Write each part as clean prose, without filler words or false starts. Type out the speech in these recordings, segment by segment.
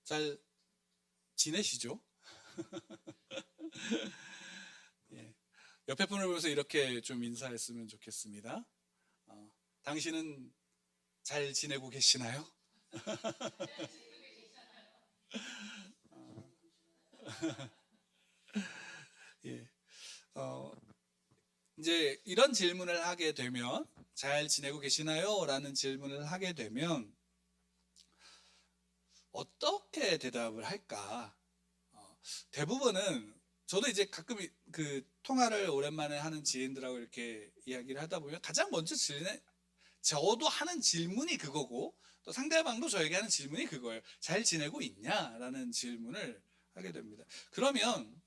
잘 지내시죠? 예. 옆에 분을 보면서 이렇게 좀 인사했으면 좋겠습니다. 당신은 잘 지내고 계시나요? 예. 어, 이제 이런 질문을 하게 되면, 잘 지내고 계시나요? 라는 질문을 하게 되면 어떻게 대답을 할까? 대부분은, 저도 이제 가끔 그 통화를 오랜만에 하는 지인들하고 이렇게 이야기를 하다 보면 가장 먼저 저도 하는 질문이 그거고, 또 상대방도 저에게 하는 질문이 그거예요. 잘 지내고 있냐? 라는 질문을 하게 됩니다. 그러면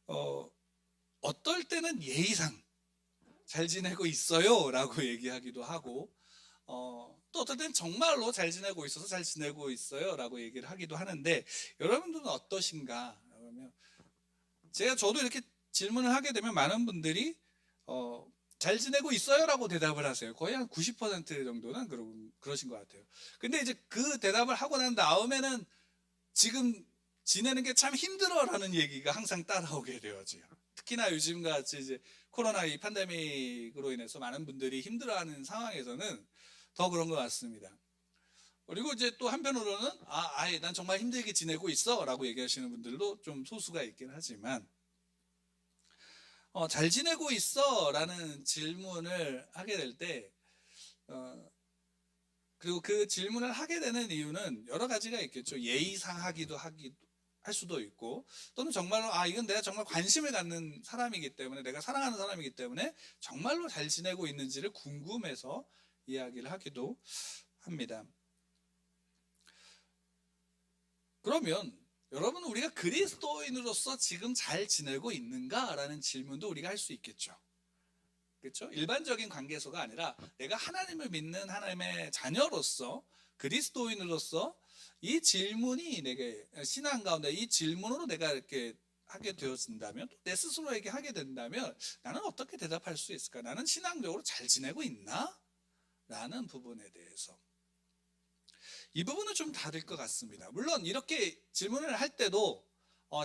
어, 어떨 때는 예의상 잘 지내고 있어요 라고 얘기하기도 하고, 또 어떨 때는 정말로 잘 지내고 있어서 잘 지내고 있어요 라고 얘기를 하기도 하는데, 여러분들은 어떠신가? 그러면 저도 이렇게 질문을 하게 되면 많은 분들이 어, 잘 지내고 있어요 라고 대답을 하세요. 거의 한 90% 정도는 그러신 것 같아요. 근데 이제 그 대답을 하고 난 다음에는 지금 지내는 게 참 힘들어 라는 얘기가 항상 따라오게 되어져요. 특히나 요즘 같이 이제 코로나 이 팬데믹으로 인해서 많은 분들이 힘들어하는 상황에서는 더 그런 것 같습니다. 그리고 이제 또 한편으로는 아예 난 정말 힘들게 지내고 있어 라고 얘기하시는 분들도 좀 소수가 있긴 하지만, 잘 지내고 있어 라는 질문을 하게 될 때, 어, 그리고 그 질문을 하게 되는 이유는 여러 가지가 있겠죠. 예의상 할 수도 있고, 또는 정말로 이건 내가 정말 관심을 갖는 사람이기 때문에, 내가 사랑하는 사람이기 때문에 정말로 잘 지내고 있는지를 궁금해서 이야기를 하기도 합니다. 그러면 여러분, 우리가 그리스도인으로서 지금 잘 지내고 있는가라는 질문도 우리가 할 수 있겠죠. 그렇죠? 일반적인 관계에서가 아니라 내가 하나님을 믿는 하나님의 자녀로서, 그리스도인으로서 이 질문이 내게 신앙 가운데 이 질문으로 내가 이렇게 하게 되어진다면, 또 내 스스로에게 하게 된다면 나는 어떻게 대답할 수 있을까? 나는 신앙적으로 잘 지내고 있나? 라는 부분에 대해서, 이 부분은 좀 다를 것 같습니다. 물론 이렇게 질문을 할 때도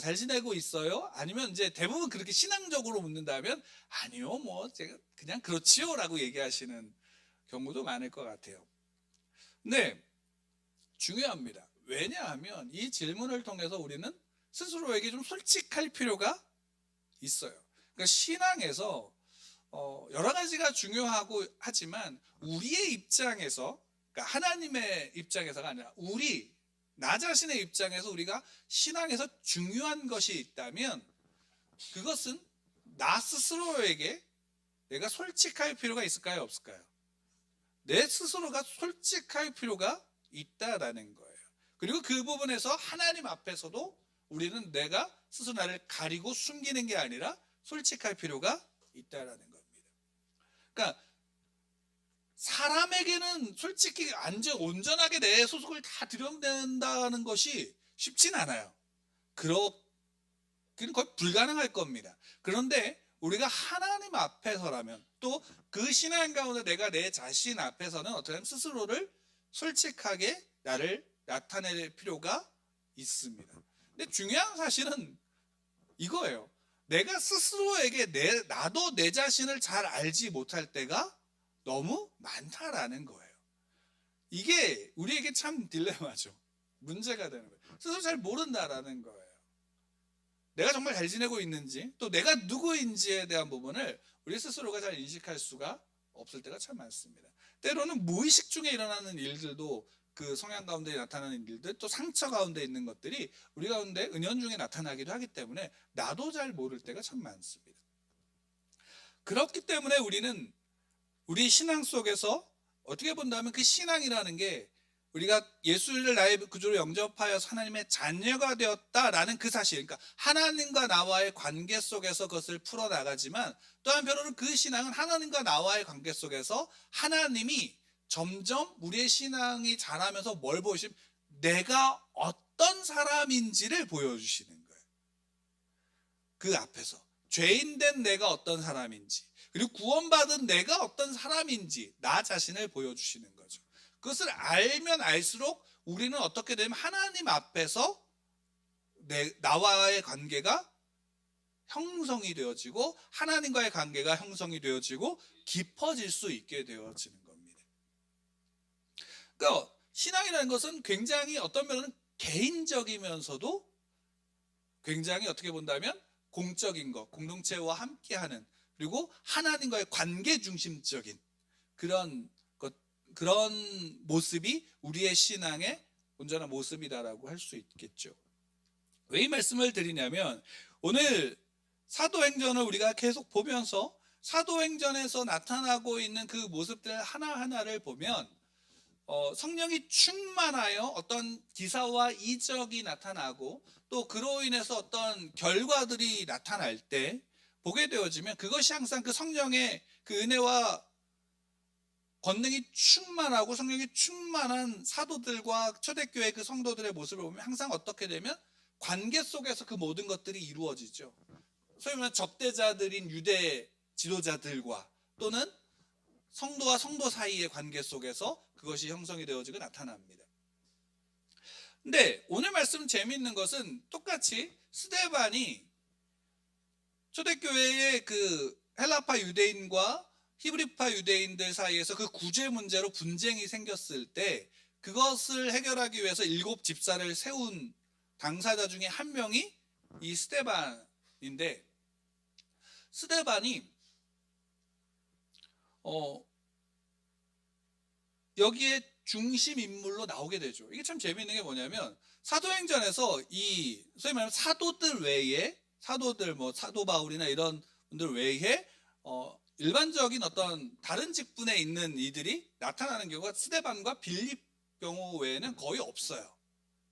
잘 지내고 있어요? 아니면 이제 대부분 그렇게 신앙적으로 묻는다면 아니요, 뭐 제가 그냥 그렇지요라고 얘기하시는 경우도 많을 것 같아요. 근데 중요합니다. 왜냐하면 이 질문을 통해서 우리는 스스로에게 좀 솔직할 필요가 있어요. 그러니까 신앙에서 여러 가지가 중요하고 하지만, 우리의 입장에서, 그러니까 하나님의 입장에서가 아니라 나 자신의 입장에서 우리가 신앙에서 중요한 것이 있다면, 그것은 나 스스로에게 내가 솔직할 필요가 있을까요, 없을까요? 내 스스로가 솔직할 필요가 있다라는 거예요. 그리고 그 부분에서 하나님 앞에서도 우리는 내가 스스로 나를 가리고 숨기는 게 아니라 솔직할 필요가 있다라는 겁니다. 그러니까 사람에게는 솔직히 온전하게 내 소속을 다 드러낸다는 것이 쉽진 않아요. 그건 거의 불가능할 겁니다. 그런데 우리가 하나님 앞에서라면, 또 그 신앙 가운데 내가 내 자신 앞에서는 어떻게 하면 스스로를 솔직하게 나를 나타낼 필요가 있습니다. 근데 중요한 사실은 이거예요. 내가 스스로에게 나도 내 자신을 잘 알지 못할 때가 너무 많다라는 거예요. 이게 우리에게 참 딜레마죠. 문제가 되는 거예요. 스스로 잘 모른다라는 거예요. 내가 정말 잘 지내고 있는지, 또 내가 누구인지에 대한 부분을 우리 스스로가 잘 인식할 수가 없을 때가 참 많습니다. 때로는 무의식 중에 일어나는 일들도, 그 성향 가운데 나타나는 일들, 또 상처 가운데 있는 것들이 우리 가운데 은연중에 나타나기도 하기 때문에 나도 잘 모를 때가 참 많습니다. 그렇기 때문에 우리는 우리 신앙 속에서 어떻게 본다면 그 신앙이라는 게, 우리가 예수를 나의 구주로 영접하여서 하나님의 자녀가 되었다라는 그 사실, 그러니까 하나님과 나와의 관계 속에서 그것을 풀어나가지만, 또 한편으로는 그 신앙은 하나님과 나와의 관계 속에서 하나님이 점점 우리의 신앙이 자라면서 뭘 보여주시면, 내가 어떤 사람인지를 보여주시는 거예요. 그 앞에서 죄인된 내가 어떤 사람인지, 그리고 구원받은 내가 어떤 사람인지 나 자신을 보여주시는 거죠. 그것을 알면 알수록 우리는 어떻게 되면 하나님 앞에서 나와의 관계가 형성이 되어지고 하나님과의 관계가 형성이 되어지고 깊어질 수 있게 되어지는 겁니다. 그러니까 신앙이라는 것은 굉장히 어떤 면은 개인적이면서도 굉장히 어떻게 본다면 공적인 것, 공동체와 함께하는, 그리고 하나님과의 관계 중심적인 그런 모습이 우리의 신앙의 온전한 모습이다라고 할 수 있겠죠. 왜 이 말씀을 드리냐면, 오늘 사도행전을 우리가 계속 보면서 사도행전에서 나타나고 있는 그 모습들 하나하나를 보면 성령이 충만하여 어떤 기사와 이적이 나타나고 또 그로 인해서 어떤 결과들이 나타날 때 보게 되어지면, 그것이 항상 그 성령의 그 은혜와 권능이 충만하고 성령이 충만한 사도들과 초대교회 그 성도들의 모습을 보면 항상 어떻게 되면 관계 속에서 그 모든 것들이 이루어지죠. 소위 말하는 적대자들인 유대 지도자들과 또는 성도와 성도 사이의 관계 속에서 그것이 형성이 되어지고 나타납니다. 근데 오늘 말씀 재미있는 것은 똑같이 스데반이 초대교회의 그 헬라파 유대인과 히브리파 유대인들 사이에서 그 구제 문제로 분쟁이 생겼을 때 그것을 해결하기 위해서 7 집사를 세운 당사자 중에 한 명이 이 스데반인데, 스데반이 여기에 중심 인물로 나오게 되죠. 이게 참 재미있는 게 뭐냐면, 사도행전에서 이 소위 말하면 사도들 외에, 사도들 뭐 사도 바울이나 이런 분들 외에 일반적인 어떤 다른 직분에 있는 이들이 나타나는 경우가 스데반과 빌립 경우 외에는 거의 없어요.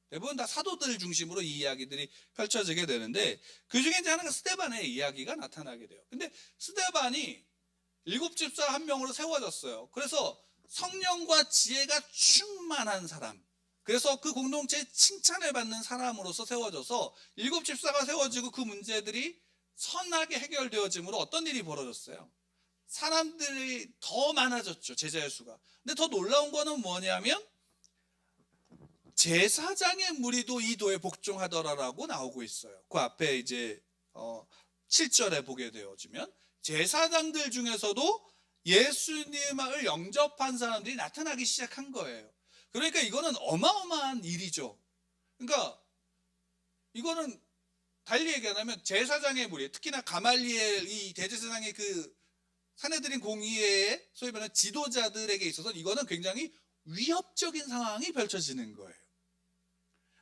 대부분 다 사도들 중심으로 이 이야기들이 펼쳐지게 되는데, 그 중에 이제 하나가 스데반의 이야기가 나타나게 돼요. 근데 스데반이 7 집사 한 명으로 세워졌어요. 그래서 성령과 지혜가 충만한 사람, 그래서 그 공동체에 칭찬을 받는 사람으로서 세워져서 7 집사가 세워지고 그 문제들이 선하게 해결되어짐으로 어떤 일이 벌어졌어요? 사람들이 더 많아졌죠, 제자의 수가. 근데 더 놀라운 거는 뭐냐면, 제사장의 무리도 이 도에 복종하더라라고 나오고 있어요. 그 앞에 이제 7절에 보게 되어지면 제사장들 중에서도 예수님을 영접한 사람들이 나타나기 시작한 거예요. 그러니까 이거는 어마어마한 일이죠. 그러니까 이거는 달리 얘기하면 제사장의 무리, 특히나 가말리엘 이 대제사장의 그 사내들인 공의회의 소위 말하는 지도자들에게 있어서 이거는 굉장히 위협적인 상황이 펼쳐지는 거예요.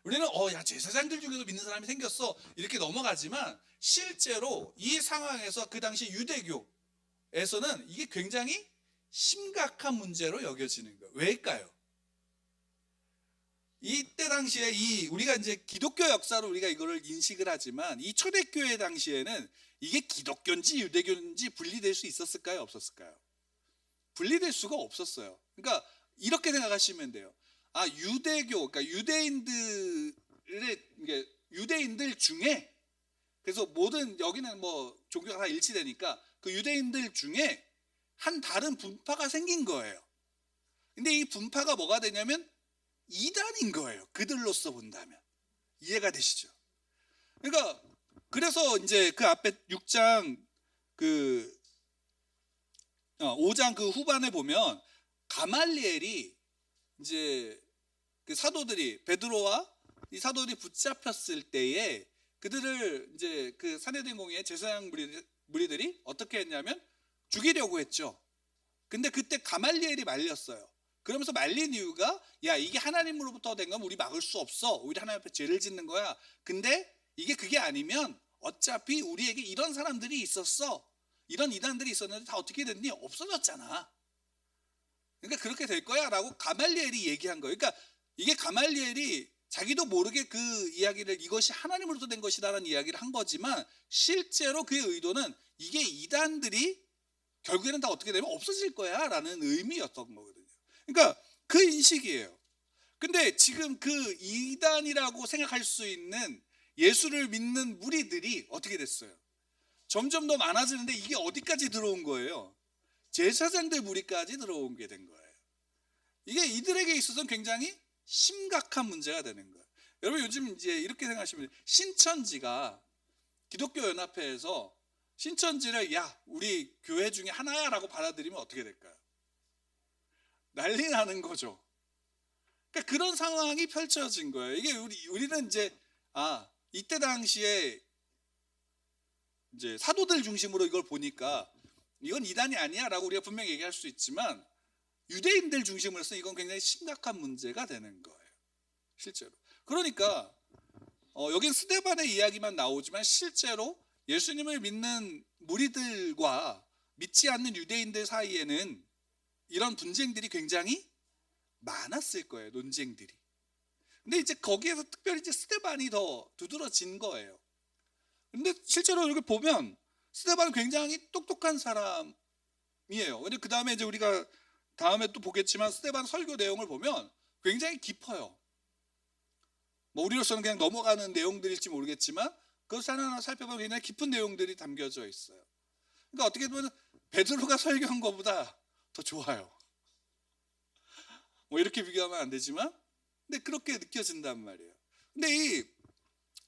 우리는 야, 제사장들 중에도 믿는 사람이 생겼어 이렇게 넘어가지만, 실제로 이 상황에서 그 당시 유대교에서는 이게 굉장히 심각한 문제로 여겨지는 거예요. 왜일까요? 이때 당시에 우리가 이제 기독교 역사로 우리가 이거를 인식을 하지만, 이 초대교회 당시에는 이게 기독교인지 유대교인지 분리될 수 있었을까요? 없었을까요? 분리될 수가 없었어요. 그러니까 이렇게 생각하시면 돼요. 유대교, 그러니까 유대인들 중에, 그래서 모든 여기는 뭐 종교가 다 일치되니까 그 유대인들 중에 한 다른 분파가 생긴 거예요. 근데 이 분파가 뭐가 되냐면 이단인 거예요. 그들로서 본다면. 이해가 되시죠? 그러니까 그래서 이제 그 앞에 6장 5장 그 후반에 보면 가말리엘이 이제 그 사도들이, 베드로와 이 사도들이 붙잡혔을 때에 그들을 이제 그 사내된 공의의 제사장 무리들이 어떻게 했냐면 죽이려고 했죠. 근데 그때 가말리엘이 말렸어요. 그러면서 말린 이유가, 야, 이게 하나님으로부터 된 건 우리 막을 수 없어. 오히려 하나님 앞에 죄를 짓는 거야. 근데 이게 그게 아니면 어차피 우리에게 이런 사람들이 있었어. 이런 이단들이 있었는데 다 어떻게 됐니? 없어졌잖아. 그러니까 그렇게 될 거야 라고 가말리엘이 얘기한 거예요. 그러니까 이게 가말리엘이 자기도 모르게 그 이야기를, 이것이 하나님으로부터 된 것이다라는 이야기를 한 거지만, 실제로 그의 의도는 이게 이단들이 결국에는 다 어떻게 되면 없어질 거야 라는 의미였던 거거든요. 그러니까 그 인식이에요. 근데 지금 그 이단이라고 생각할 수 있는 예수를 믿는 무리들이 어떻게 됐어요? 점점 더 많아지는데 이게 어디까지 들어온 거예요? 제사장들 무리까지 들어온 게 된 거예요. 이게 이들에게 있어서는 굉장히 심각한 문제가 되는 거예요. 여러분 요즘 이제 이렇게 생각하시면 돼요. 신천지가 기독교 연합회에서 신천지를 야 우리 교회 중에 하나야라고 받아들이면 어떻게 될까요? 난리 나는 거죠. 그러니까 그런 상황이 펼쳐진 거예요. 이게 우리는 이제 이때 당시에 이제 사도들 중심으로 이걸 보니까 이건 이단이 아니야라고 우리가 분명히 얘기할 수 있지만 유대인들 중심으로서 이건 굉장히 심각한 문제가 되는 거예요. 실제로. 그러니까 여긴 스데반의 이야기만 나오지만 실제로 예수님을 믿는 무리들과 믿지 않는 유대인들 사이에는 이런 분쟁들이 굉장히 많았을 거예요. 논쟁들이. 근데 이제 거기에서 특별히 이제 스데반이 더 두드러진 거예요. 근데 실제로 이렇게 보면 스데반은 굉장히 똑똑한 사람이에요. 근데 그 다음에 이제 우리가 다음에 또 보겠지만 스데반 설교 내용을 보면 굉장히 깊어요. 뭐 우리로서는 그냥 넘어가는 내용들일지 모르겠지만 그것을 하나하나 살펴보면 굉장히 깊은 내용들이 담겨져 있어요. 그러니까 어떻게 보면 베드로가 설교한 것보다 더 좋아요. 뭐 이렇게 비교하면 안 되지만 근데 그렇게 느껴진단 말이에요. 근데 이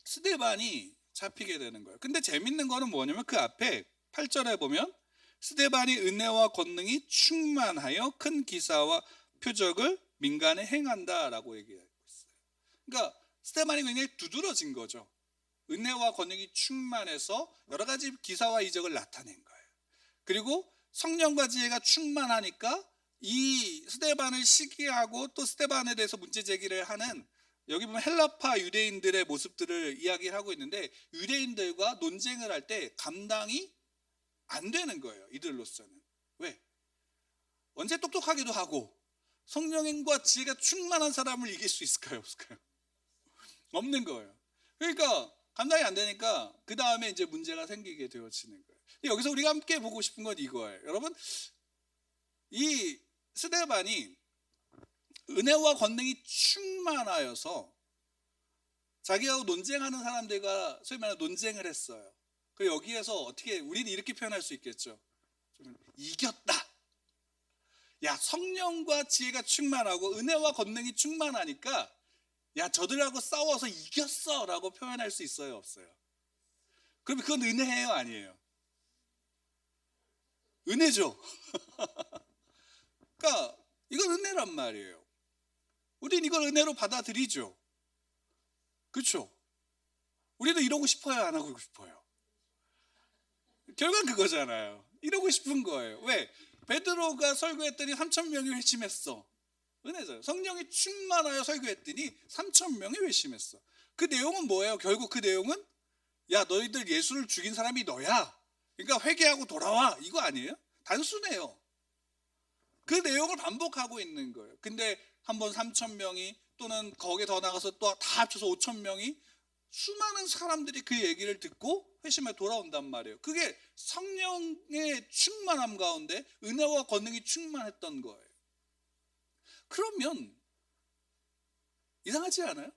스데반이 잡히게 되는 거예요. 근데 재밌는 거는 뭐냐면 그 앞에 8절에 보면 스데반이 은혜와 권능이 충만하여 큰 기사와 표적을 민간에 행한다라고 얘기하고 있어요. 그러니까 스데반이 굉장히 두드러진 거죠. 은혜와 권능이 충만해서 여러 가지 기사와 이적을 나타낸 거예요. 그리고 성령과 지혜가 충만하니까 이 스데반을 시기하고 또 스데반에 대해서 문제 제기를 하는 여기 보면 헬라파 유대인들의 모습들을 이야기하고 있는데 유대인들과 논쟁을 할 때 감당이 안 되는 거예요. 이들로서는. 왜? 언제 똑똑하기도 하고 성령과 지혜가 충만한 사람을 이길 수 있을까요? 없을까요? 없는 거예요. 그러니까 감당이 안 되니까 그 다음에 이제 문제가 생기게 되어지는 거예요. 여기서 우리가 함께 보고 싶은 건 이거예요. 여러분 이 스데반이 은혜와 권능이 충만하여서 자기하고 논쟁하는 사람들과 소위 말하는 논쟁을 했어요. 그 여기에서 어떻게 우리는 이렇게 표현할 수 있겠죠. 이겼다. 야 성령과 지혜가 충만하고 은혜와 권능이 충만하니까 야 저들하고 싸워서 이겼어라고 표현할 수 있어요, 없어요? 그럼 그건 은혜예요, 아니에요? 은혜죠. 그러니까 이건 은혜란 말이에요. 우린 이걸 은혜로 받아들이죠. 그렇죠? 우리도 이러고 싶어요, 안 하고 싶어요? 결과는 그거잖아요. 이러고 싶은 거예요. 왜? 베드로가 설교했더니 3,000명이 회심했어. 은혜죠. 성령이 충만하여 설교했더니 3,000명이 회심했어. 그 내용은 뭐예요? 결국 그 내용은 야 너희들 예수를 죽인 사람이 너야. 그러니까 회개하고 돌아와. 이거 아니에요? 단순해요. 그 내용을 반복하고 있는 거예요. 근데 한번 3,000명이 또는 거기에 더 나가서 또 다 합쳐서 5,000명이 수많은 사람들이 그 얘기를 듣고 회심에 돌아온단 말이에요. 그게 성령의 충만함 가운데 은혜와 권능이 충만했던 거예요. 그러면 이상하지 않아요?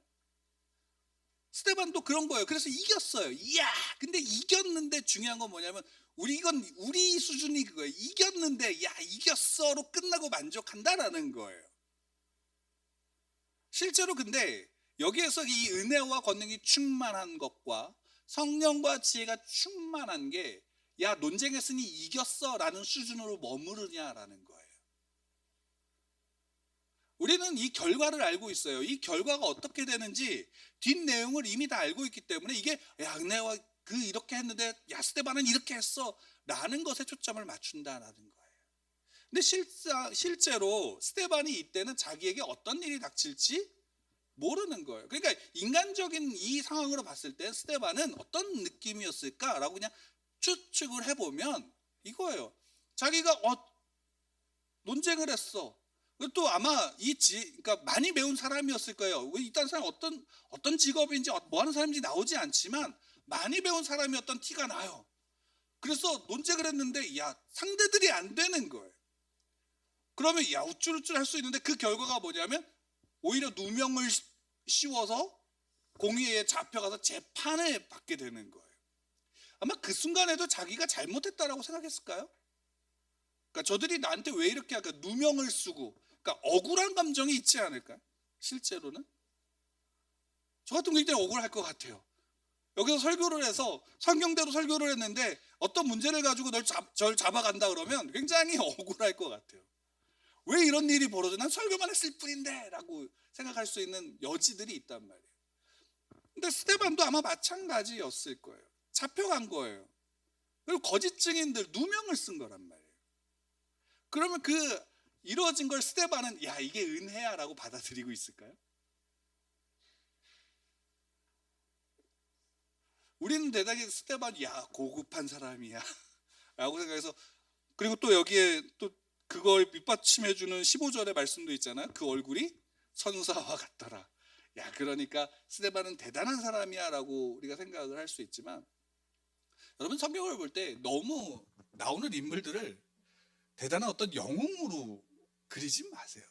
스데반도 그런 거예요. 그래서 이겼어요. 이야, 근데 이겼는데 중요한 건 뭐냐면 이건 우리 수준이 그거예요. 이겼는데 야 이겼어로 끝나고 만족한다라는 거예요. 실제로 근데 여기에서 이 은혜와 권능이 충만한 것과 성령과 지혜가 충만한 게 야 논쟁했으니 이겼어라는 수준으로 머무르냐라는 거예요. 우리는 이 결과를 알고 있어요. 이 결과가 어떻게 되는지 뒷내용을 이미 다 알고 있기 때문에 이게 야 은혜와 이렇게 했는데 야 스데반은 이렇게 했어 라는 것에 초점을 맞춘다라는 거예요. 근데 실제로 스데반이 이때는 자기에게 어떤 일이 닥칠지 모르는 거예요. 그러니까 인간적인 이 상황으로 봤을 때 스데반은 어떤 느낌이었을까라고 그냥 추측을 해보면 이거예요. 자기가 논쟁을 했어. 또 아마 그러니까 많이 배운 사람이었을 거예요. 일단 사람 어떤 직업인지 뭐 하는 사람인지 나오지 않지만 많이 배운 사람이었던 티가 나요. 그래서 논쟁을 했는데 야 상대들이 안 되는 거예요. 그러면 야 우쭐우쭐 할 수 있는데 그 결과가 뭐냐면 오히려 누명을 씌워서 공의에 잡혀가서 재판을 받게 되는 거예요. 아마 그 순간에도 자기가 잘못했다라고 생각했을까요? 그러니까 저들이 나한테 왜 이렇게 할까? 누명을 쓰고 그러니까 억울한 감정이 있지 않을까요? 실제로는? 저 같은 경우 굉장히 억울할 것 같아요. 여기서 설교를 해서 성경대로 설교를 했는데 어떤 문제를 가지고 절 잡아간다 그러면 굉장히 억울할 것 같아요. 왜 이런 일이 벌어져? 난 설교만 했을 뿐인데 라고 생각할 수 있는 여지들이 있단 말이에요. 근데 스데반도 아마 마찬가지였을 거예요. 잡혀간 거예요. 그리고 거짓 증인들 누명을 쓴 거란 말이에요. 그러면 그 이루어진 걸 스데반은 야 이게 은혜야 라고 받아들이고 있을까요? 우리는 대단히 스데반이 야 고급한 사람이야 라고 생각해서, 그리고 또 여기에 또 그걸 밑받침해주는 15절의 말씀도 있잖아요. 그 얼굴이 선사와 같더라. 야 그러니까 스데반은 대단한 사람이야 라고 우리가 생각을 할 수 있지만, 여러분 성경을 볼 때 너무 나오는 인물들을 대단한 어떤 영웅으로 그리지 마세요.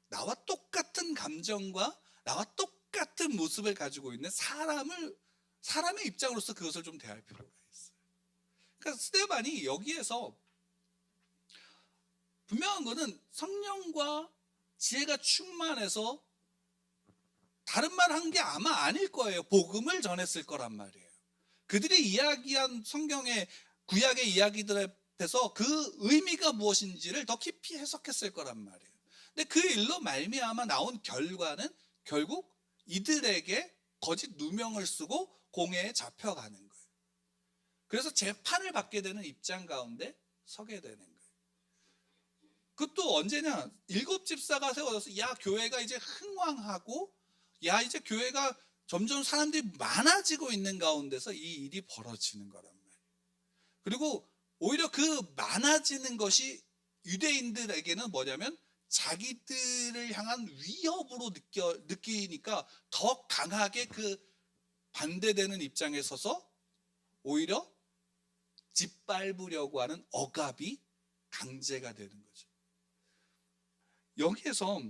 나와 똑같은 감정과 나와 똑같은 모습을 가지고 있는 사람의 입장으로서 그것을 좀 대할 필요가 있어요. 그러니까 스데반이 여기에서 분명한 것은 성령과 지혜가 충만해서 다른 말 한 게 아마 아닐 거예요. 복음을 전했을 거란 말이에요. 그들이 이야기한 성경의 구약의 이야기들 앞에서 그 의미가 무엇인지를 더 깊이 해석했을 거란 말이에요. 근데 그 일로 말미암아 나온 결과는 결국 이들에게 거짓 누명을 쓰고 공회에 잡혀가는 거예요. 그래서 재판을 받게 되는 입장 가운데 서게 되는 거예요. 그것도 언제냐? 7집사가 세워져서 야 교회가 이제 흥왕하고 야 이제 교회가 점점 사람들이 많아지고 있는 가운데서 이 일이 벌어지는 거란 말이에요. 그리고 오히려 그 많아지는 것이 유대인들에게는 뭐냐면 자기들을 향한 위협으로 느끼니까 더 강하게 그 반대되는 입장에 서서 오히려 짓밟으려고 하는 억압이 강제가 되는 거죠. 여기에서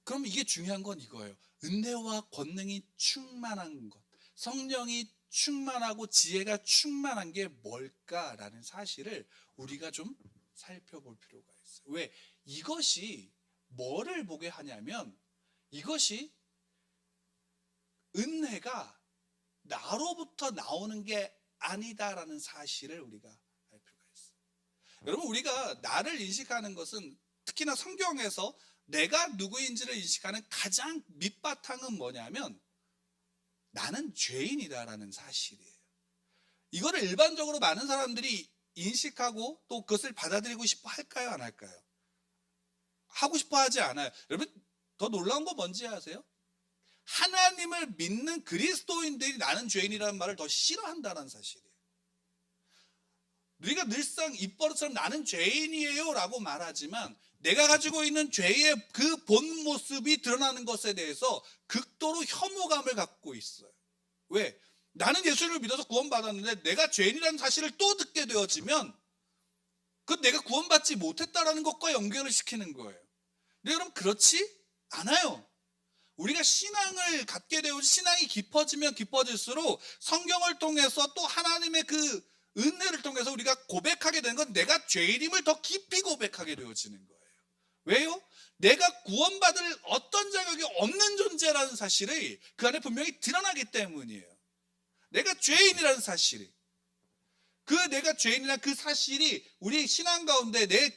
그럼 이게 중요한 건 이거예요. 은혜와 권능이 충만한 것, 성령이 충만하고 지혜가 충만한 게 뭘까라는 사실을 우리가 좀 살펴볼 필요가 있어요. 왜? 이것이 뭐를 보게 하냐면 이것이 은혜가 나로부터 나오는 게 아니다라는 사실을 우리가 알 필요가 있어요. 여러분 우리가 나를 인식하는 것은 특히나 성경에서 내가 누구인지를 인식하는 가장 밑바탕은 뭐냐면 나는 죄인이다라는 사실이에요. 이거를 일반적으로 많은 사람들이 인식하고 또 그것을 받아들이고 싶어 할까요? 안 할까요? 하고 싶어 하지 않아요. 여러분 더 놀라운 거 뭔지 아세요? 하나님을 믿는 그리스도인들이 나는 죄인이라는 말을 더 싫어한다는 사실이에요. 우리가 늘상 입버릇처럼 나는 죄인이에요 라고 말하지만 내가 가지고 있는 죄의 그 본 모습이 드러나는 것에 대해서 극도로 혐오감을 갖고 있어요. 왜? 나는 예수를 믿어서 구원받았는데 내가 죄인이라는 사실을 또 듣게 되어지면 그건 내가 구원받지 못했다라는 것과 연결을 시키는 거예요. 근데 여러분 그렇지 않아요. 우리가 신앙을 갖게 되고 신앙이 깊어지면 깊어질수록 성경을 통해서 또 하나님의 그 은혜를 통해서 우리가 고백하게 되는 건 내가 죄인임을 더 깊이 고백하게 되어지는 거예요. 왜요? 내가 구원받을 어떤 자격이 없는 존재라는 사실이 그 안에 분명히 드러나기 때문이에요. 내가 죄인이라는 사실이. 그 내가 죄인이라는 그 사실이 우리 신앙 가운데 내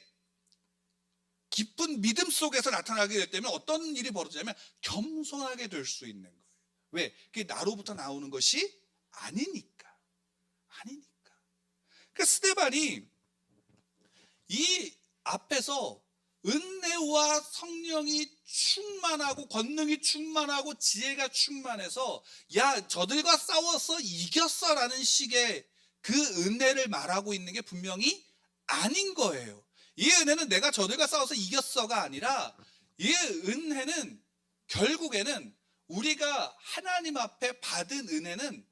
깊은 믿음 속에서 나타나게 될 때면 어떤 일이 벌어지냐면 겸손하게 될 수 있는 거예요. 왜? 그게 나로부터 나오는 것이 아니니까. 그러니까 스데반이 이 앞에서 은혜와 성령이 충만하고 권능이 충만하고 지혜가 충만해서 야 저들과 싸워서 이겼어 라는 식의 그 은혜를 말하고 있는 게 분명히 아닌 거예요. 이 은혜는 내가 저들과 싸워서 이겼어가 아니라 이 은혜는 결국에는 우리가 하나님 앞에 받은 은혜는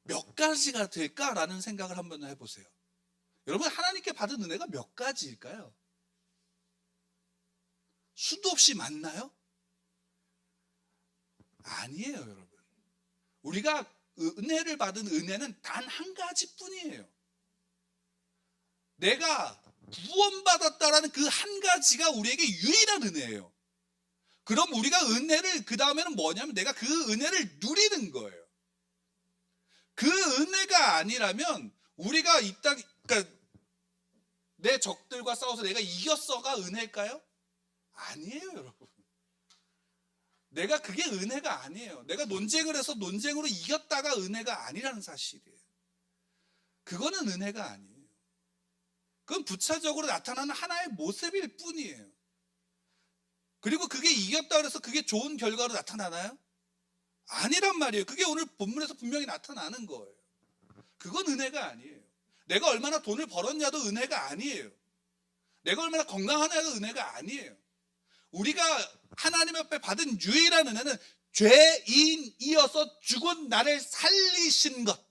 몇 가지가 될까라는 생각을 한번 해보세요. 여러분 하나님께 받은 은혜가 몇 가지일까요? 수도 없이 많나요? 아니에요, 여러분. 우리가 은혜를 받은 은혜는 단 한 가지뿐이에요. 내가 구원받았다라는 그 한 가지가 우리에게 유일한 은혜예요. 그럼 우리가 은혜를 그 다음에는 뭐냐면 내가 그 은혜를 누리는 거예요. 그 은혜가 아니라면 우리가 그러니까 내 적들과 싸워서 내가 이겼어가 은혜일까요? 아니에요, 여러분. 내가 그게 은혜가 아니에요. 내가 논쟁을 해서 논쟁으로 이겼다가 은혜가 아니라는 사실이에요. 그거는 은혜가 아니에요. 그건 부차적으로 나타나는 하나의 모습일 뿐이에요. 그리고 그게 이겼다 그래서 그게 좋은 결과로 나타나나요? 아니란 말이에요. 그게 오늘 본문에서 분명히 나타나는 거예요. 그건 은혜가 아니에요. 내가 얼마나 돈을 벌었냐도 은혜가 아니에요. 내가 얼마나 건강하냐도 은혜가 아니에요. 우리가 하나님 앞에 받은 유일한 은혜는 죄인이어서 죽은 나를 살리신 것,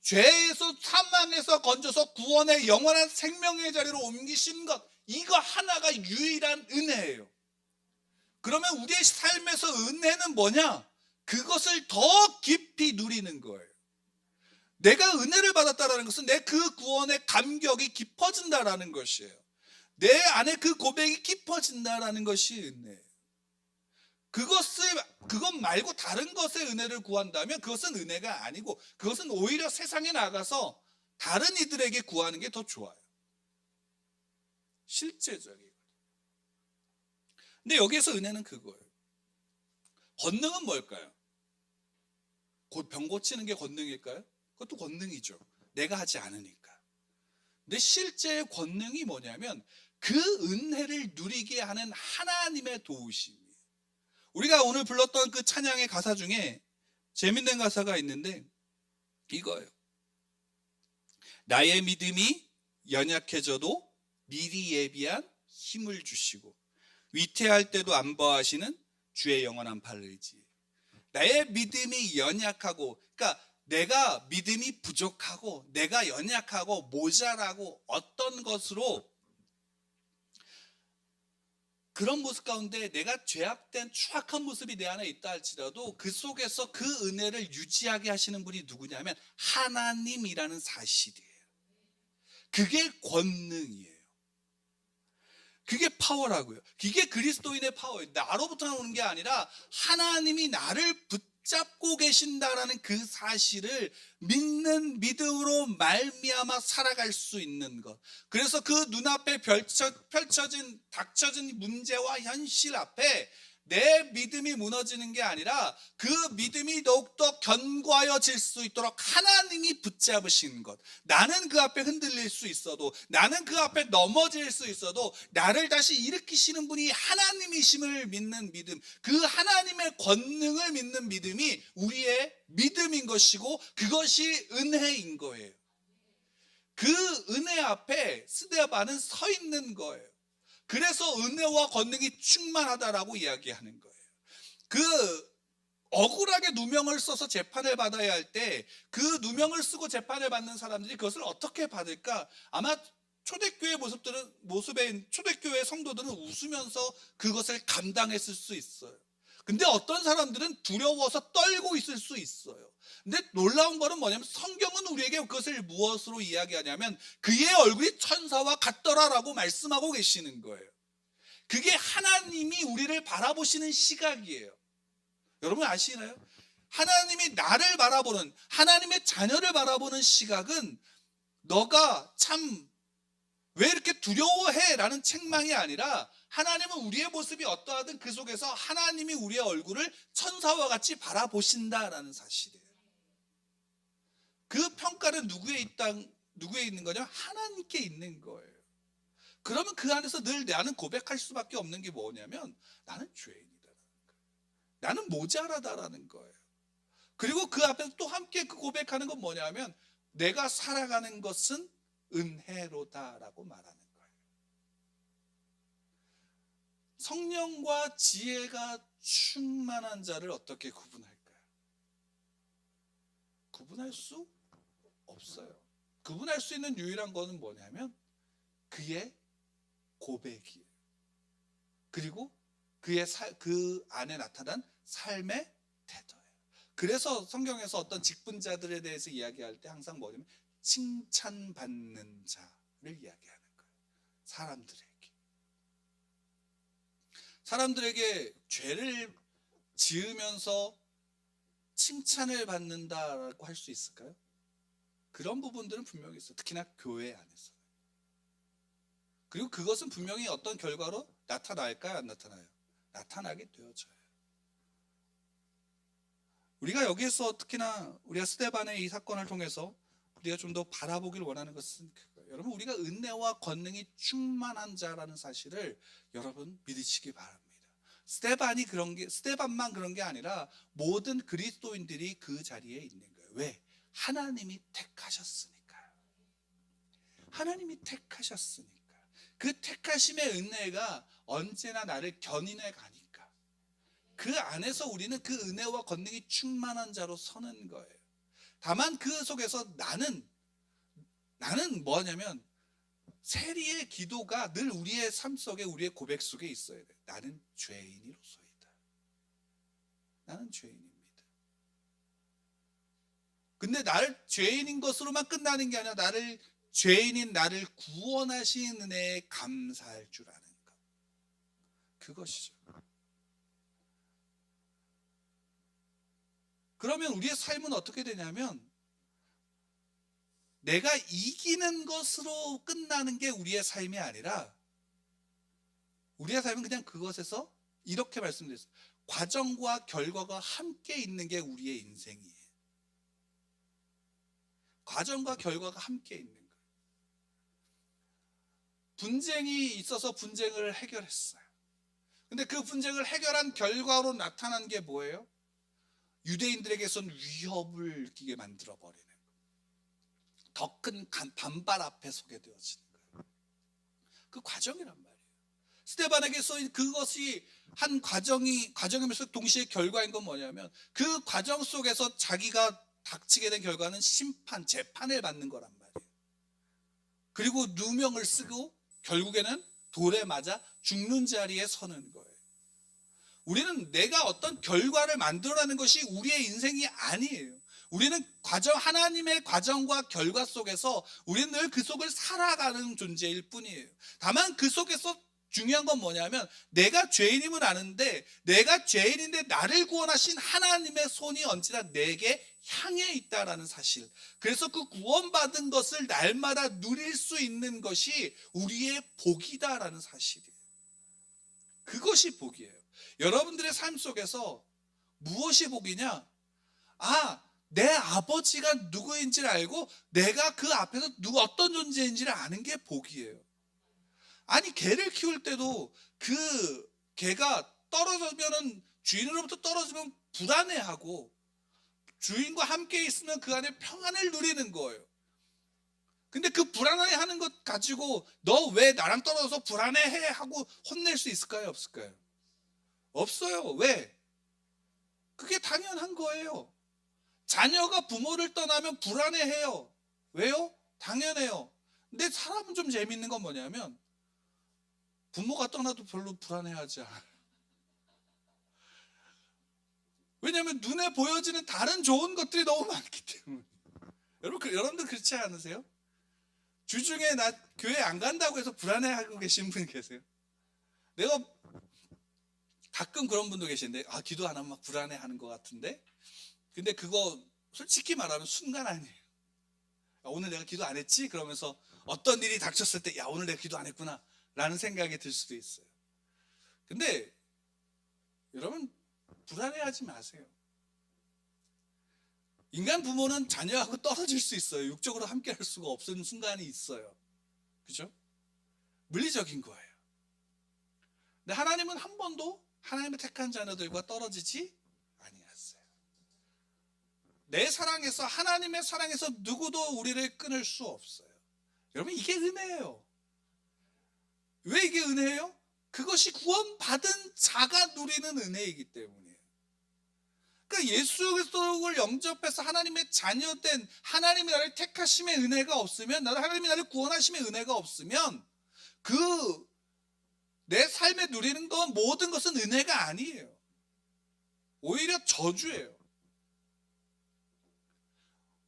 죄에서 사망에서 건져서 구원의 영원한 생명의 자리로 옮기신 것, 이거 하나가 유일한 은혜예요. 그러면 우리의 삶에서 은혜는 뭐냐? 그것을 더 깊이 누리는 거예요. 내가 은혜를 받았다는 것은 내 그 구원의 감격이 깊어진다라는 것이에요. 내 안에 그 고백이 깊어진다라는 것이 은혜예요. 그것 말고 다른 것의 은혜를 구한다면 그것은 은혜가 아니고, 그것은 오히려 세상에 나가서 다른 이들에게 구하는 게 더 좋아요. 실제적이고. 근데 여기에서 은혜는 그거예요. 권능은 뭘까요? 곧 병 고치는 게 권능일까요? 그것도 권능이죠. 내가 하지 않으니까. 근데 실제의 권능이 뭐냐면 그 은혜를 누리게 하는 하나님의 도우심이에요. 우리가 오늘 불렀던 그 찬양의 가사 중에 재밌는 가사가 있는데 이거예요. 나의 믿음이 연약해져도 미리 예비한 힘을 주시고 위태할 때도 안보하시는 주의 영원한 팔의지. 나의 믿음이 연약하고, 그러니까 내가 믿음이 부족하고 내가 연약하고 모자라고 어떤 것으로 그런 모습 가운데 내가 죄악된 추악한 모습이 내 안에 있다 할지라도 그 속에서 그 은혜를 유지하게 하시는 분이 누구냐면 하나님이라는 사실이에요. 그게 권능이에요. 그게 파워라고요. 이게 그리스도인의 파워예요. 나로부터 오는 게 아니라 하나님이 나를 붙잡고 계신다라는 그 사실을 믿는 믿음으로 말미암아 살아갈 수 있는 것. 그래서 그 눈앞에 닥쳐진 문제와 현실 앞에 내 믿음이 무너지는 게 아니라 그 믿음이 더욱더 견고하여질 수 있도록 하나님이 붙잡으신 것. 나는 그 앞에 흔들릴 수 있어도, 나는 그 앞에 넘어질 수 있어도 나를 다시 일으키시는 분이 하나님이심을 믿는 믿음, 그 하나님의 권능을 믿는 믿음이 우리의 믿음인 것이고 그것이 은혜인 거예요. 그 은혜 앞에 스데반은 서 있는 거예요. 그래서 은혜와 권능이 충만하다라고 이야기하는 거예요. 그 억울하게 누명을 써서 재판을 받아야 할 때 그 누명을 쓰고 재판을 받는 사람들이 그것을 어떻게 받을까? 아마 초대교회 초대교회 성도들은 웃으면서 그것을 감당했을 수 있어요. 근데 어떤 사람들은 두려워서 떨고 있을 수 있어요. 근데 놀라운 거는 뭐냐면 성경은 우리에게 그것을 무엇으로 이야기하냐면 그의 얼굴이 천사와 같더라라고 말씀하고 계시는 거예요. 그게 하나님이 우리를 바라보시는 시각이에요. 여러분 아시나요? 하나님이 나를 바라보는, 하나님의 자녀를 바라보는 시각은 너가 참 왜 이렇게 두려워해? 라는 책망이 아니라 하나님은 우리의 모습이 어떠하든 그 속에서 하나님이 우리의 얼굴을 천사와 같이 바라보신다라는 사실이에요. 그 평가는 누구에 있는 거냐면 하나님께 있는 거예요. 그러면 그 안에서 늘 나는 고백할 수밖에 없는 게 뭐냐면 나는 죄인이다라는 거예요. 나는 모자라다라는 거예요. 그리고 그 앞에서 또 함께 그 고백하는 건 뭐냐면 내가 살아가는 것은 은혜로다라고 말하는 거예요. 성령과 지혜가 충만한 자를 어떻게 구분할까요? 구분할 수 없어요. 구분할 수 있는 유일한 거는 뭐냐면 그의 고백이에요. 그리고 그 안에 나타난 삶의 태도예요. 그래서 성경에서 어떤 직분자들에 대해서 이야기할 때 항상 뭐냐면 칭찬받는 자를 이야기하는 거예요. 사람들에게. 사람들에게 죄를 지으면서 칭찬을 받는다라고 할 수 있을까요? 그런 부분들은 분명히 있어요. 특히나 교회 안에서. 그리고 그것은 분명히 어떤 결과로 나타날까요? 안 나타나요? 나타나게 되어져요. 우리가 여기에서 특히나 우리가 스데반의 이 사건을 통해서 우리가 좀 더 바라보기를 원하는 것은 그거예요. 여러분, 우리가 은혜와 권능이 충만한 자라는 사실을 여러분 믿으시기 바랍니다. 스데반만 그런 게 아니라 모든 그리스도인들이 그 자리에 있는 거예요. 왜? 하나님이 택하셨으니까요. 하나님이 택하셨으니까. 그 택하심의 은혜가 언제나 나를 견인해 가니까 그 안에서 우리는 그 은혜와 권능이 충만한 자로 서는 거예요. 다만 그 속에서 나는 뭐냐면 세리의 기도가 늘 우리의 삶 속에, 우리의 고백 속에 있어야 돼. 나는 죄인으로서이다. 나는 죄인입니다. 근데 나를 죄인인 것으로만 끝나는 게 아니라 죄인인 나를 구원하신 은혜에 감사할 줄 아는 것. 그것이죠. 그러면 우리의 삶은 어떻게 되냐면 내가 이기는 것으로 끝나는 게 우리의 삶이 아니라 우리의 삶은 그냥 그것에서 이렇게 말씀드렸어요. 과정과 결과가 함께 있는 게 우리의 인생이에요. 과정과 결과가 함께 있는 거예요. 분쟁이 있어서 분쟁을 해결했어요. 근데 그 분쟁을 해결한 결과로 나타난 게 뭐예요? 유대인들에게선 위협을 느끼게 만들어버리는 거예요. 더 큰 반발 앞에 서게 되어지는 거예요. 그 과정이란 말이에요. 스데반에게서 그것이 한 과정이면서 동시에 결과인 건 뭐냐면 그 과정 속에서 자기가 닥치게 된 결과는 재판을 받는 거란 말이에요. 그리고 누명을 쓰고 결국에는 돌에 맞아 죽는 자리에 서는 거예요. 우리는 내가 어떤 결과를 만들어내는 것이 우리의 인생이 아니에요. 우리는 하나님의 과정과 결과 속에서 우리는 늘 그 속을 살아가는 존재일 뿐이에요. 다만 그 속에서 중요한 건 뭐냐면 내가 죄인임은 아는데 내가 죄인인데 나를 구원하신 하나님의 손이 언제나 내게 향해 있다라는 사실. 그래서 그 구원받은 것을 날마다 누릴 수 있는 것이 우리의 복이다라는 사실이에요. 그것이 복이에요. 여러분들의 삶 속에서 무엇이 복이냐? 내 아버지가 누구인지를 알고 내가 그 앞에서 어떤 존재인지를 아는 게 복이에요. 아니, 개를 키울 때도 그 개가 주인으로부터 떨어지면 불안해하고 주인과 함께 있으면 그 안에 평안을 누리는 거예요. 근데 그 불안해하는 것 가지고 너 왜 나랑 떨어져서 불안해해 하고 혼낼 수 있을까요? 없을까요? 없어요. 왜? 그게 당연한 거예요. 자녀가 부모를 떠나면 불안해해요. 왜요? 당연해요. 근데 사람은 좀 재밌는 건 뭐냐면 부모가 떠나도 별로 불안해하지 않아요. 왜냐하면 눈에 보여지는 다른 좋은 것들이 너무 많기 때문에. 여러분들 그렇지 않으세요? 주중에 나 교회 안 간다고 해서 불안해하고 계신 분 계세요? 내가 가끔 그런 분도 계신데 기도 안 하면 막 불안해하는 것 같은데, 근데 그거 솔직히 말하면 순간 아니에요. 오늘 내가 기도 안 했지? 그러면서 어떤 일이 닥쳤을 때 오늘 내가 기도 안 했구나 라는 생각이 들 수도 있어요. 근데 여러분 불안해하지 마세요. 인간 부모는 자녀하고 떨어질 수 있어요. 육적으로 함께 할 수가 없는 순간이 있어요. 그죠? 물리적인 거예요. 근데 하나님은 한 번도 하나님의 택한 자녀들과 떨어지지 아니하세요. 내 사랑에서, 하나님의 사랑에서 누구도 우리를 끊을 수 없어요. 여러분, 이게 은혜예요. 왜 이게 은혜예요? 그것이 구원받은 자가 누리는 은혜이기 때문이에요. 그러니까 예수 그리스도를 영접해서 하나님의 자녀된, 하나님이 나를 택하심의 은혜가 없으면, 하나님이 나를 구원하심의 은혜가 없으면 내 삶에 누리는 건 모든 것은 은혜가 아니에요. 오히려 저주예요.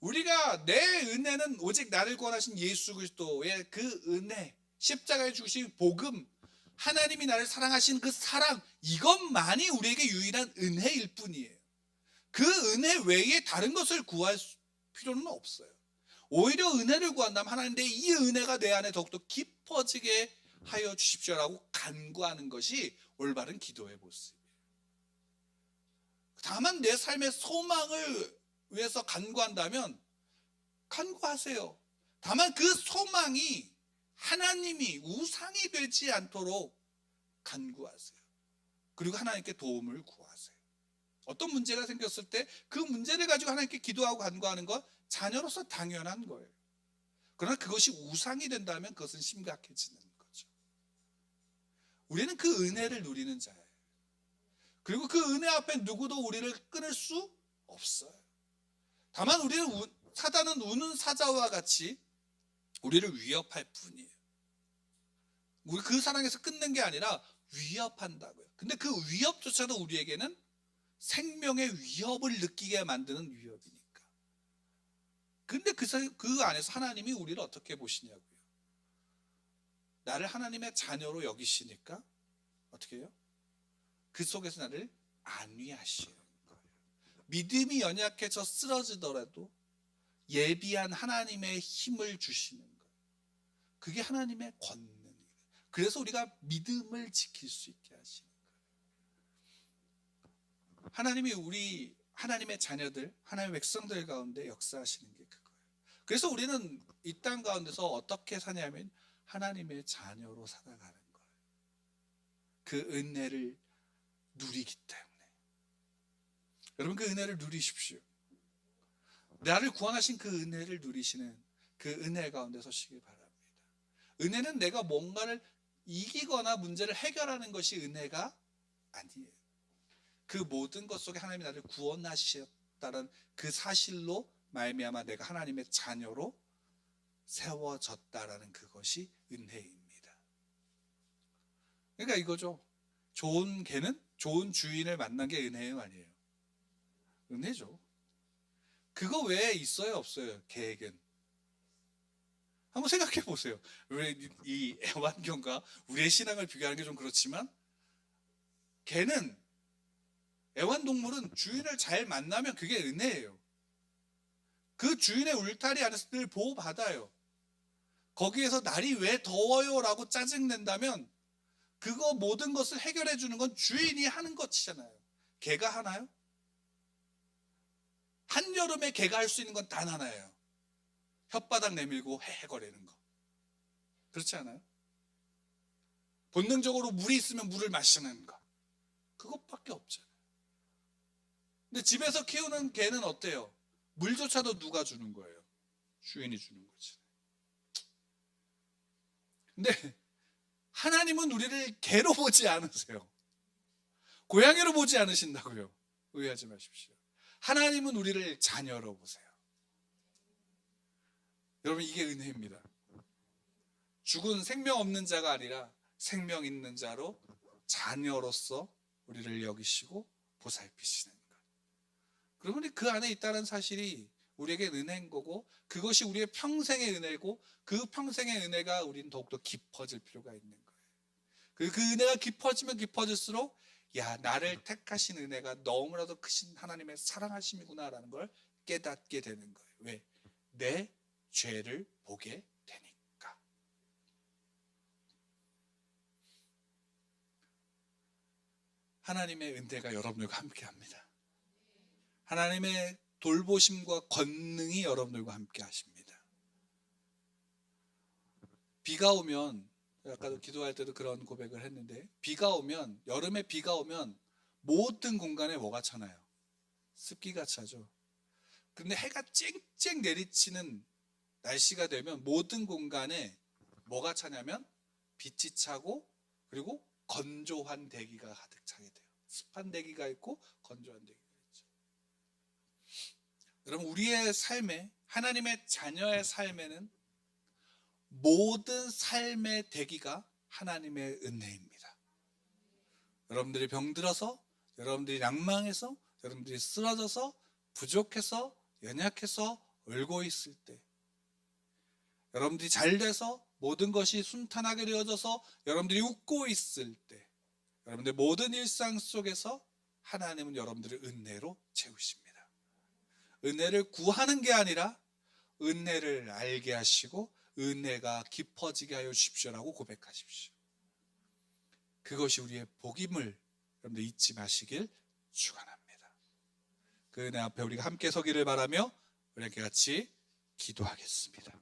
우리가 내 은혜는 오직 나를 구원하신 예수 그리스도의 그 은혜, 십자가에 주신 복음, 하나님이 나를 사랑하신 그 사랑, 이것만이 우리에게 유일한 은혜일 뿐이에요. 그 은혜 외에 다른 것을 구할 필요는 없어요. 오히려 은혜를 구한다면 하나님, 내 이 은혜가 내 안에 더욱더 깊어지게 하여 주십시오라고 간구하는 것이 올바른 기도의 모습이에요. 다만 내 삶의 소망을 위해서 간구한다면 간구하세요. 다만 그 소망이 하나님이 우상이 되지 않도록 간구하세요. 그리고 하나님께 도움을 구하세요. 어떤 문제가 생겼을 때 그 문제를 가지고 하나님께 기도하고 간구하는 건 자녀로서 당연한 거예요. 그러나 그것이 우상이 된다면 그것은 심각해지는 거죠. 우리는 그 은혜를 누리는 자예요. 그리고 그 은혜 앞에 누구도 우리를 끊을 수 없어요. 다만 우리는 사단은 우는 사자와 같이 우리를 위협할 뿐이에요. 우리 그 사랑에서 끊는 게 아니라 위협한다고요. 근데 그 위협조차도 우리에게는 생명의 위협을 느끼게 만드는 위협이니까. 근데 그 안에서 하나님이 우리를 어떻게 보시냐고요. 나를 하나님의 자녀로 여기시니까 어떻게 해요? 그 속에서 나를 안위하시는 거예요. 믿음이 연약해져 쓰러지더라도 예비한 하나님의 힘을 주시는 거예요. 그게 하나님의 권능이에요. 그래서 우리가 믿음을 지킬 수 있게 하시는 거예요. 하나님이 우리 하나님의 자녀들, 하나님의 백성들 가운데 역사하시는 게 그거예요. 그래서 우리는 이 땅 가운데서 어떻게 사냐면 하나님의 자녀로 살아가는 거예요. 그 은혜를 누리기 때문에. 여러분, 그 은혜를 누리십시오. 나를 구원하신 그 은혜를 누리시는 그 은혜 가운데 서시길 바랍니다. 은혜는 내가 뭔가를 이기거나 문제를 해결하는 것이 은혜가 아니에요. 그 모든 것 속에 하나님이 나를 구원하셨다는 그 사실로 말미암아 내가 하나님의 자녀로 세워졌다라는 그것이 은혜입니다. 그러니까 이거죠. 좋은 개는 좋은 주인을 만난 게 은혜예요, 아니에요? 은혜죠. 그거 외에 있어요, 없어요? 계획은. 한번 생각해 보세요. 우리 이 애완견과 우리의 신앙을 비교하는 게 좀 그렇지만, 개는, 애완동물은 주인을 잘 만나면 그게 은혜예요. 그 주인의 울타리 안에서 늘 보호받아요. 거기에서 날이 왜 더워요? 라고 짜증낸다면 그거 모든 것을 해결해 주는 건 주인이 하는 것이잖아요. 개가 하나요? 한여름에 개가 할 수 있는 건 단 하나예요. 혓바닥 내밀고 헤헤거리는 거. 그렇지 않아요? 본능적으로 물이 있으면 물을 마시는 거. 그것밖에 없잖아요. 근데 집에서 키우는 개는 어때요? 물조차도 누가 주는 거예요? 주인이 주는 거지. 근데 하나님은 우리를 개로 보지 않으세요. 고양이로 보지 않으신다고요. 오해하지 마십시오. 하나님은 우리를 자녀로 보세요. 여러분, 이게 은혜입니다. 죽은 생명 없는 자가 아니라 생명 있는 자로 자녀로서 우리를 여기시고 보살피시는 것. 그러면 그 안에 있다는 사실이 우리에게 은혜인 거고, 그것이 우리의 평생의 은혜고, 그 평생의 은혜가 우리는 더욱더 깊어질 필요가 있는 거예요. 그 은혜가 깊어지면 깊어질수록 야, 나를 택하신 은혜가 너무나도 크신 하나님의 사랑하심이구나라는 걸 깨닫게 되는 거예요. 왜? 내 죄를 보게 되니까. 하나님의 은혜가 여러분들과 함께합니다. 하나님의 돌보심과 권능이 여러분들과 함께 하십니다. 비가 오면, 아까도 기도할 때도 그런 고백을 했는데, 비가 오면, 여름에 비가 오면 모든 공간에 뭐가 차나요? 습기가 차죠. 근데 해가 쨍쨍 내리치는 날씨가 되면 모든 공간에 뭐가 차냐면 빛이 차고, 그리고 건조한 대기가 가득 차게 돼요. 습한 대기가 있고 건조한 대기가 있죠. 여러분, 우리의 삶에, 하나님의 자녀의 삶에는 모든 삶의 대기가 하나님의 은혜입니다. 여러분들이 병들어서, 여러분들이 낭망해서, 여러분들이 쓰러져서, 부족해서, 연약해서 울고 있을 때, 여러분들이 잘 돼서 모든 것이 순탄하게 되어져서 여러분들이 웃고 있을 때 여러분들 모든 일상 속에서 하나님은 여러분들을 은혜로 채우십니다. 은혜를 구하는 게 아니라 은혜를 알게 하시고 은혜가 깊어지게 하여 주십시오라고 고백하십시오. 그것이 우리의 복임을 여러분들 잊지 마시길 축원합니다. 그 은혜 앞에 우리가 함께 서기를 바라며 우리 함께 같이 기도하겠습니다.